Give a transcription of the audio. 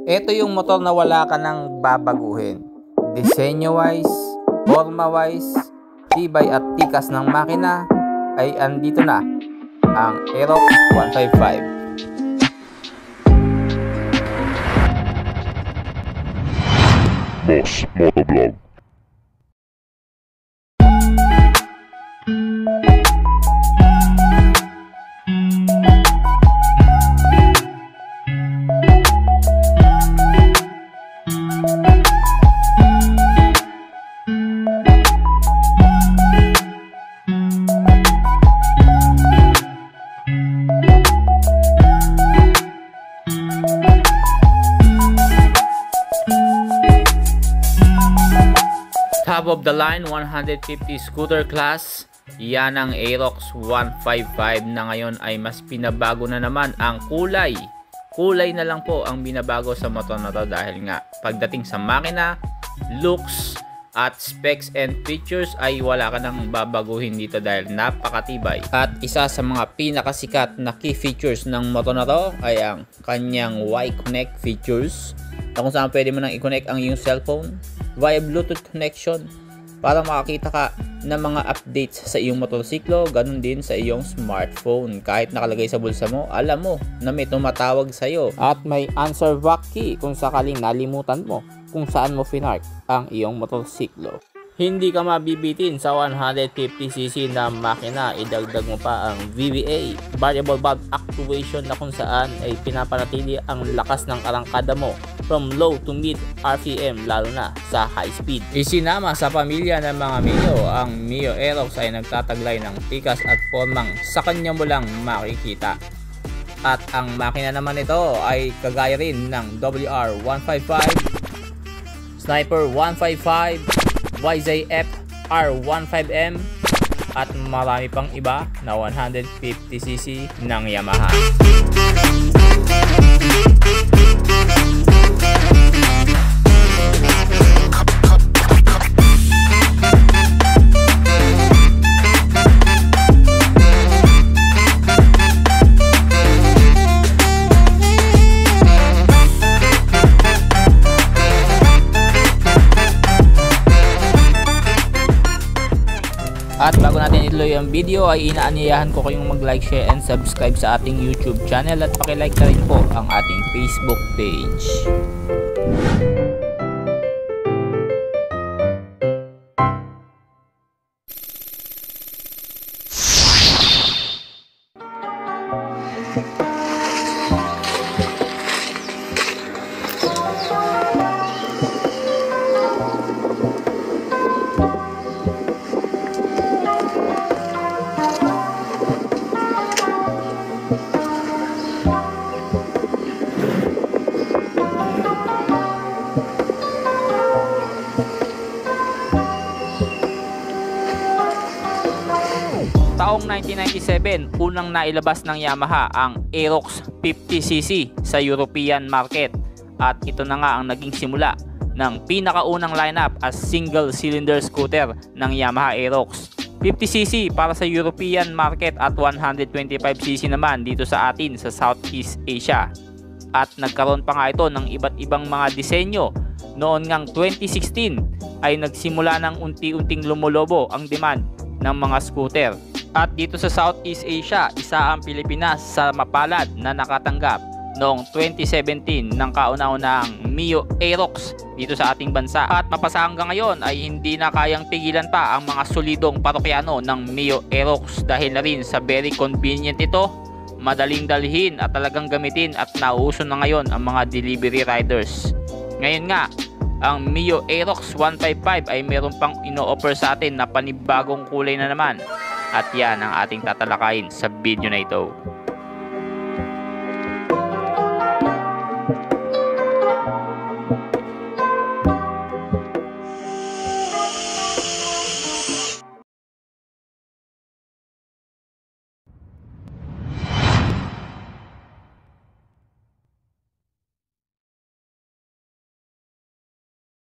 Ito yung motor na wala ka nang babaguhin. Disenyo wise, forma wise, tibay at tikas ng makina ay andito na ang Aerox 155. Boss Motovlog. Top of the line 150 scooter class, yan ang Aerox 155 na ngayon ay mas pinabago na naman ang kulay. Kulay na lang po ang binabago sa motor na to dahil nga pagdating sa makina, looks at specs and features ay wala ka nang babaguhin dito dahil napakatibay. At isa sa mga pinakasikat na key features ng motor na to ay ang kanyang Y-Connect features na kung saan pwede mo nang i-connect ang iyong cellphone via Bluetooth connection para makakita ka ng mga updates sa iyong motorsiklo, ganun din sa iyong smartphone. Kahit nakalagay sa bulsa mo, alam mo na may tumatawag sa iyo. At may answer back key kung sakaling nalimutan mo kung saan mo finark ang iyong motorsiklo. Hindi ka mabibitin sa 150cc na makina. Idagdag mo pa ang VVA, variable valve actuation, na kung saan ay pinapanatili ang lakas ng arangkada mo from low to mid RPM, lalo na sa high speed. Isinama sa pamilya ng mga Mio, ang Mio Aerox ay nagtataglay ng tikas at formang sa kanya mo lang makikita. At ang makina naman ito ay kagaya rin ng WR155, Sniper 155, YZF R15M at marami pang iba na 150cc ng Yamaha. At bago natin ituloy ang video ay inaanyayahan ko kayong mag-like, share, and subscribe sa ating YouTube channel at paki-like na rin po ang ating Facebook page. Taong 1997, unang nailabas ng Yamaha ang Aerox 50cc sa European market at ito na nga ang naging simula ng pinakaunang lineup as single cylinder scooter ng Yamaha Aerox. 50cc para sa European market at 125cc naman dito sa atin sa Southeast Asia. At nagkaroon pa nga ito ng iba't ibang mga disenyo. Noon ngang 2016 ay nagsimula ng unti-unting lumulobo ang demand ng mga scooter. At dito sa Southeast Asia, isa ang Pilipinas sa mapalad na nakatanggap noong 2017 ng kauna-unahang Mio Aerox dito sa ating bansa. At mapasa hanggang ngayon ay hindi na kayang pigilan pa ang mga solidong parokyano ng Mio Aerox dahil na rin sa very convenient ito, madaling dalhin at talagang gamitin at nauuso na ngayon ang mga delivery riders. Ngayon nga, ang Mio Aerox 155 ay meron pang ino-offer sa atin na panibagong kulay na naman. At yan ang ating tatalakayin sa video na ito.